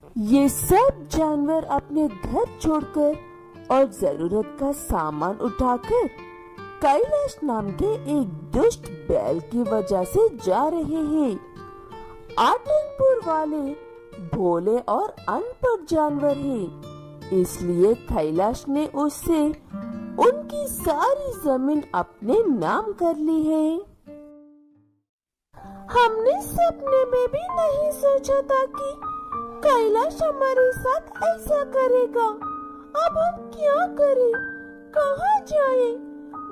ये सब जानवर अपने घर छोड़कर और जरूरत का सामान उठाकर कैलाश नाम के एक दुष्ट बैल की वजह से जा रहे हैं। आतंकपुर वाले भोले और अनपढ़ जानवर हैं, इसलिए कैलाश ने उससे उनकी सारी जमीन अपने नाम कर ली है। हमने सपने में भी नहीं सोचा था कि कैलाश हमारे साथ ऐसा करेगा। अब हम क्या करें, कहाँ जाएं?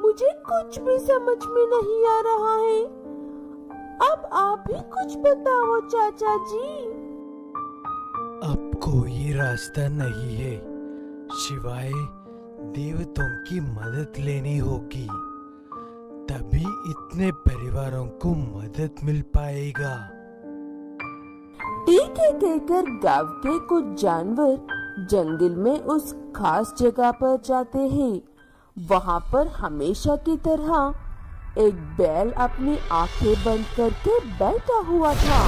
मुझे कुछ भी समझ में नहीं आ रहा है। अब आप ही कुछ बताओ चाचा जी। अब कोई रास्ता नहीं है सिवाय देवताओं की मदद लेनी होगी, तभी इतने परिवारों को मदद मिल पाएगा। ठीक है कहकर गांव के कुछ जानवर जंगल में उस खास जगह पर जाते हैं। वहाँ पर हमेशा की तरह एक बैल अपनी आंखें बंद करके बैठा हुआ था।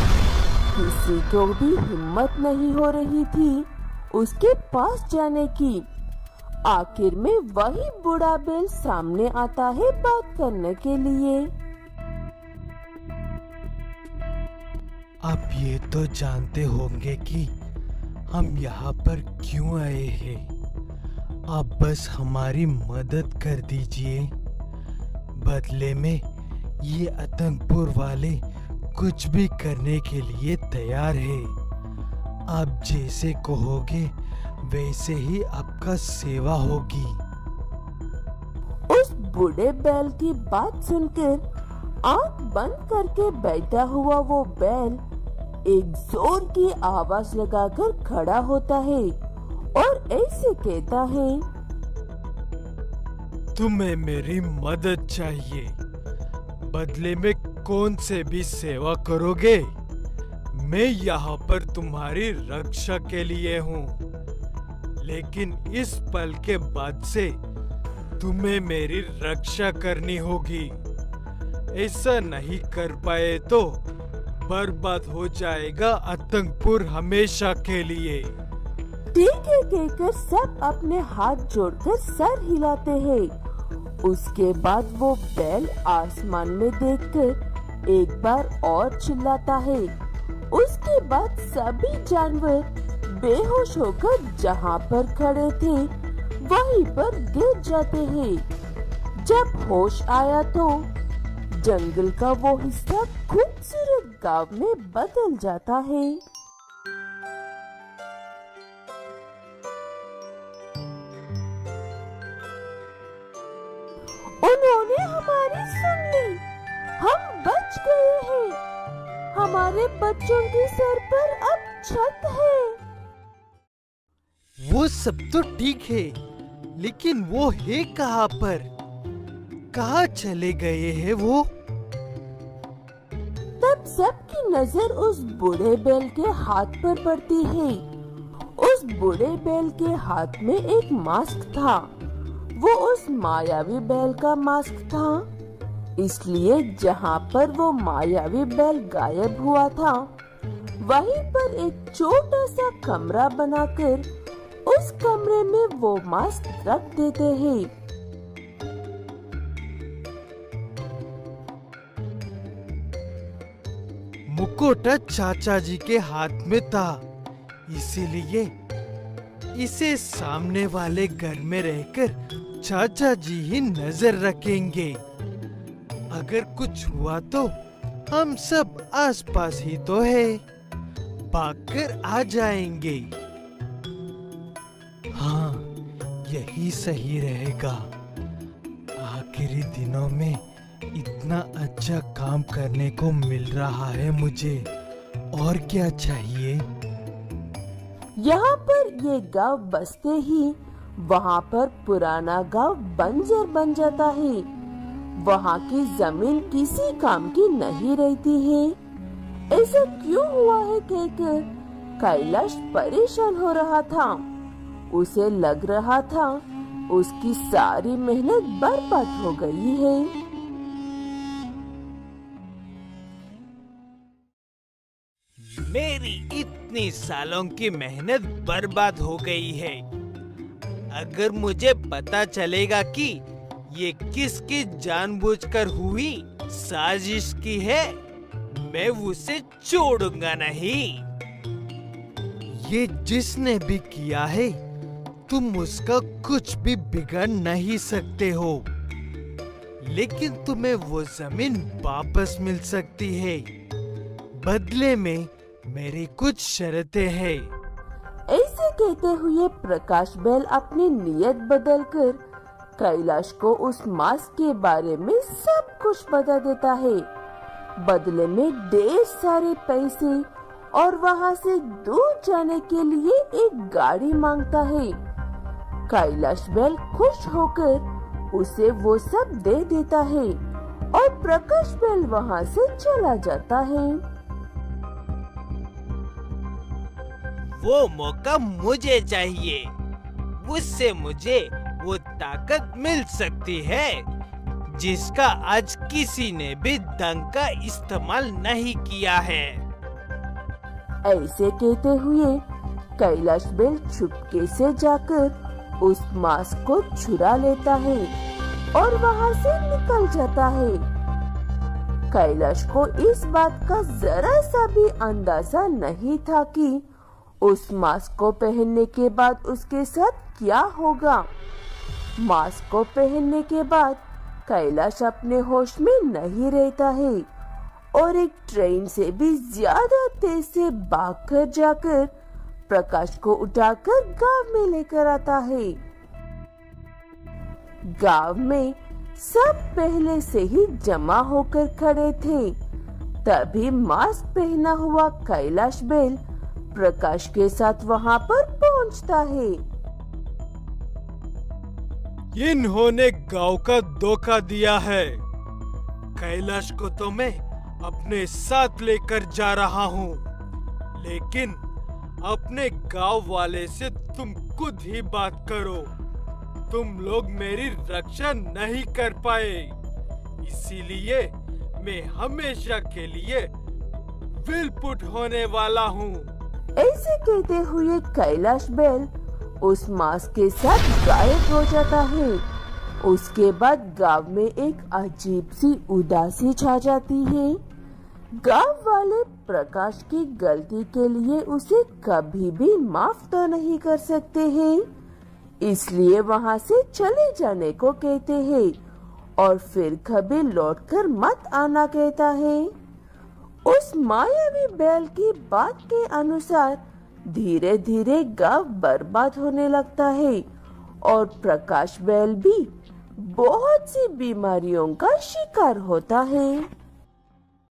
किसी को भी हिम्मत नहीं हो रही थी उसके पास जाने की। आखिर में वही बूढ़ा बैल सामने आता है बात करने के लिए। आप ये तो जानते होंगे कि हम यहाँ पर क्यों आए हैं। आप बस हमारी मदद कर दीजिए। बदले में ये आतंकपुर वाले कुछ भी करने के लिए तैयार है। आप जैसे कहोगे वैसे ही आपका सेवा होगी। उस बूढ़े बैल की बात सुनकर आंख बंद करके बैठा हुआ वो बैल एक जोर की आवाज लगाकर खड़ा होता है और ऐसे कहता है, तुम्हें मेरी मदद चाहिए। बदले में कौन से भी सेवा करोगे? मैं यहाँ पर तुम्हारी रक्षा के लिए हूँ, लेकिन इस पल के बाद से तुम्हें मेरी रक्षा करनी होगी। ऐसा नहीं कर पाए तो बर्बाद हो जाएगा आतंकपुर हमेशा के लिए। ठीक है कहकर सब अपने हाथ जोड़कर सर हिलाते हैं। उसके बाद वो बैल आसमान में देखकर एक बार और चिल्लाता है। उसके बाद सभी जानवर बेहोश होकर जहाँ पर खड़े थे वहीं पर गिर जाते हैं। जब होश आया तो जंगल का वो हिस्सा खूबसूरत गांव में बदल जाता है। उन्होंने हमारी सुन ली, हम बच गए हैं। हमारे बच्चों के सर पर अब छत है। वो सब तो ठीक है, लेकिन वो है कहाँ पर? कहाँ चले गए हैं वो? तब सबकी नजर उस बूढ़े बैल के हाथ पर पड़ती है। उस बूढ़े बैल के हाथ में एक मास्क था। वो उस मायावी बैल का मास्क था, इसलिए जहाँ पर वो मायावी बैल गायब हुआ था वहीं पर एक छोटा सा कमरा बनाकर उस कमरे में वो मास्क रख देते हैं। मुकुट चाचा जी के हाथ में था, इसीलिए इसे सामने वाले घर में रहकर चाचा जी ही नजर रखेंगे। अगर कुछ हुआ तो हम सब आसपास ही तो है, भागकर आ जाएंगे। हाँ, यही सही रहेगा। आखिरी दिनों में इतना अच्छा काम करने को मिल रहा है मुझे, और क्या चाहिए। यहाँ पर ये गांव बसते ही वहाँ पर पुराना गांव बंजर बन जाता है। वहाँ की जमीन किसी काम की नहीं रहती है। ऐसा क्यों हुआ है कहकर कैलाश परेशान हो रहा था। उसे लग रहा था उसकी सारी मेहनत बर्बाद हो गई है। मेरी इतनी सालों की मेहनत बर्बाद हो गई है। अगर मुझे पता चलेगा कि ये किसकी जानबूझकर हुई साजिश की है, मैं उसे छोड़ूंगा नहीं। ये जिसने भी किया है, तुम उसका कुछ भी बिगाड़ नहीं सकते हो, लेकिन तुम्हें वो जमीन वापस मिल सकती है। बदले में मेरी कुछ शर्तें हैं। ऐसे कहते हुए प्रकाश बैल अपनी नियत बदलकर कैलाश को उस मास्क के बारे में सब कुछ बता देता है। बदले में ढेर सारे पैसे और वहाँ से दूर जाने के लिए एक गाड़ी मांगता है। कैलाश बैल खुश होकर उसे वो सब दे देता है और प्रकाश बैल वहाँ से चला जाता है। वो मौका मुझे चाहिए, उससे मुझे वो ताकत मिल सकती है जिसका आज किसी ने भी ढंग का इस्तेमाल नहीं किया है। ऐसे कहते हुए कैलाश बैल चुपके से जाकर उस मास्क को चुरा लेता है और वहाँ से निकल जाता है। कैलाश को इस बात का जरा सा भी अंदाजा नहीं था कि उस मास्क को पहनने के बाद उसके साथ क्या होगा। मास्क को पहनने के बाद कैलाश अपने होश में नहीं रहता है और एक ट्रेन से भी ज्यादा तेज से भागकर जाकर प्रकाश को उठाकर गांव में लेकर आता है। गांव में सब पहले से ही जमा होकर खड़े थे। तभी मास्क पहना हुआ कैलाश बैल प्रकाश के साथ वहां पर पहुंचता है। इन्होंने गांव का धोखा दिया है। कैलाश को तो मैं अपने साथ लेकर जा रहा हूँ, लेकिन अपने गांव वाले से तुम खुद ही बात करो। तुम लोग मेरी रक्षा नहीं कर पाए, इसीलिए मैं हमेशा के लिए विलपुट होने वाला हूँ। ऐसे कहते हुए कैलाश बैल उस मास्क के साथ गायब हो जाता है। उसके बाद गांव में एक अजीब सी उदासी छा जाती है। गांव वाले प्रकाश की गलती के लिए उसे कभी भी माफ तो नहीं कर सकते हैं, इसलिए वहां से चले जाने को कहते हैं और फिर कभी लौटकर मत आना कहता है। उस मायावी बैल की बात के अनुसार धीरे धीरे गांव बर्बाद होने लगता है और प्रकाश बैल भी बहुत सी बीमारियों का शिकार होता है।